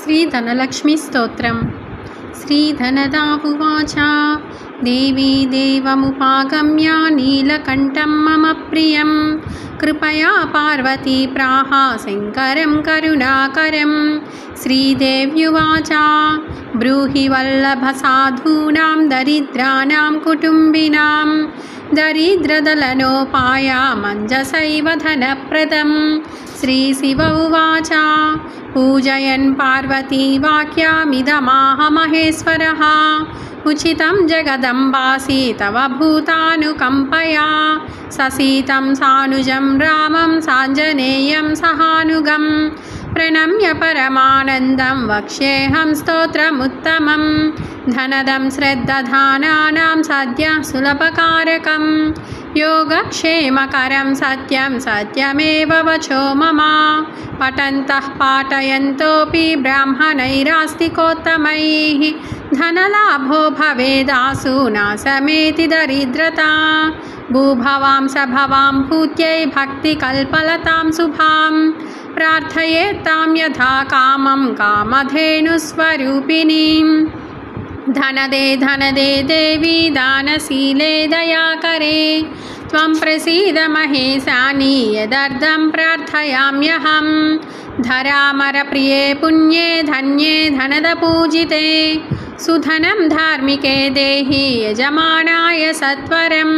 श्रीधनलक्ष्मीस्तोत्रम्। श्रीधनदा उवाच देवी देवमुपागम्य नीलकण्ठं मम प्रियं कृपया पार्वती प्राह शङ्करं करुणाकरं। श्रीदेव्युवाच ब्रूहि वल्लभसाधूनां दरिद्राणां कुटुम्बिनां दरिद्रदलनोपायमञ्जसैव धनप्रदम्। श्रीशिव उवाच पूजयन् पार्वती वाक्यमिदमाह महेश्वरः उचितं जगदम्बासि तव भूतानुकम्पया ससीतं सानुजं रामं साञ्जनेयं सहानुगं प्रणम्य परमानन्दं वक्ष्येऽहं स्तोत्रमुत्तमं धनदं श्रद्दधानानां सद्य सुलभकारकं योगक्षेमकरं सत्यं सत्यमेव वचो मम पठन्तः पाठयन्तोऽपि ब्राह्मणैरास्तिकोत्तमैः धनलाभो भवेदासु नाशमेति दरिद्रता भूभवां सभवां भूत्यै भक्तिकल्पलतां शुभां प्रार्थयेत्तां यथा कामं कामधेनुस्वरूपिणीं। धनदे धनदे देवी दानशीले दयाकरे त्वं प्रसीद महेशानि यदर्थं प्रार्थयाम्यहं धरामरप्रिये पुण्ये धन्ये धनदपूजिते सुधनं धार्मिके देहि यजमानाय सत्वरं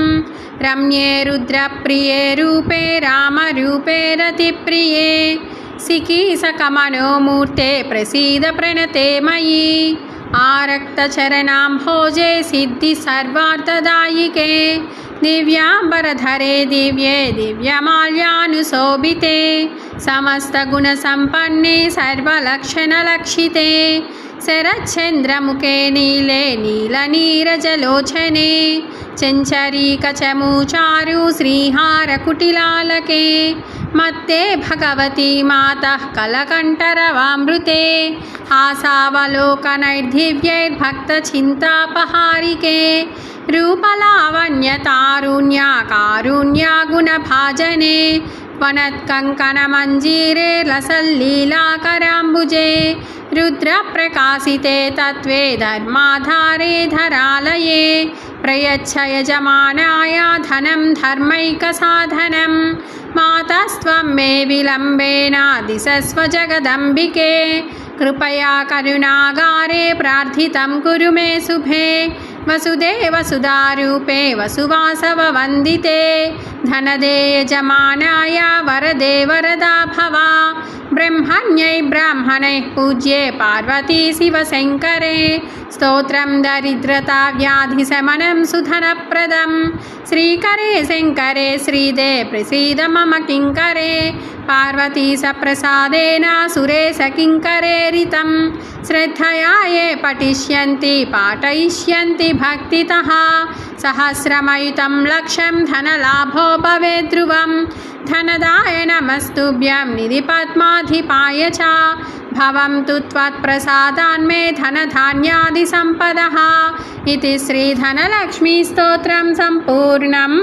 रम्ये रुद्रप्रिये रूपे रामरूपे रतिप्रिये सिकीसकमनोमूर्ते प्रसीद प्रणते मयि आरक्तचरणाम्भोजे सिद्धि सर्वार्थदायिके दिव्याम्बरधरे दिव्ये दिव्यमाल्यानुशोभिते समस्तगुणसम्पन्ने सर्वलक्षणलक्षिते शरच्चन्द्रमुखे नीले नीलनीरजलोचने चञ्चरीकचमूचारु श्रीहारकुटिलालके मत्ते भगवती मातः कलकण्ठरवामृते आसावलोकनैर्दिव्यैर्भक्तचिन्तापहारिके रूपलावण्यतारुण्याकारुण्यागुणभाजने वनत्कङ्कणमञ्जीरे लसल्लीलाकराम्बुजे रुद्रप्रकाशिते तत्त्वे धर्माधारे धरालये प्रयच्छ यजमानाय धनं धर्मैकसाधनं मातस्त्वं मे विलम्बेन दिशस्व जगदम्बिके कृपया करुणागारे प्रार्थितं कुरु मे शुभे वसुदेव सुधारूपे वसुवासववन्दिते धनदे यजमानाय वरदे वरदा भव ब्रह्मण्यै ब्राह्मणैः पूज्ये पार्वती शिवशङ्करे स्तोत्रं दरिद्रता व्याधिशमनं सुधनप्रदं श्रीकरे शङ्करे श्रीदे प्रसीद मम किङ्करे पार्वती सप्रसादेन सुरेश किङ्करे ऋतं श्रद्धया ये पठिष्यन्ति पाठयिष्यन्ति भक्तितः सहस्रमयुतं लक्षं धनलाभो भवेत् ध्रुवं धनदाय नमस्तुभ्यं निधिपद्माधिपाय च भवन्तु त्वत्प्रसादान्मे धनधान्यादिसम्पदः इति श्रीधनलक्ष्मीस्तोत्रं सम्पूर्णम्।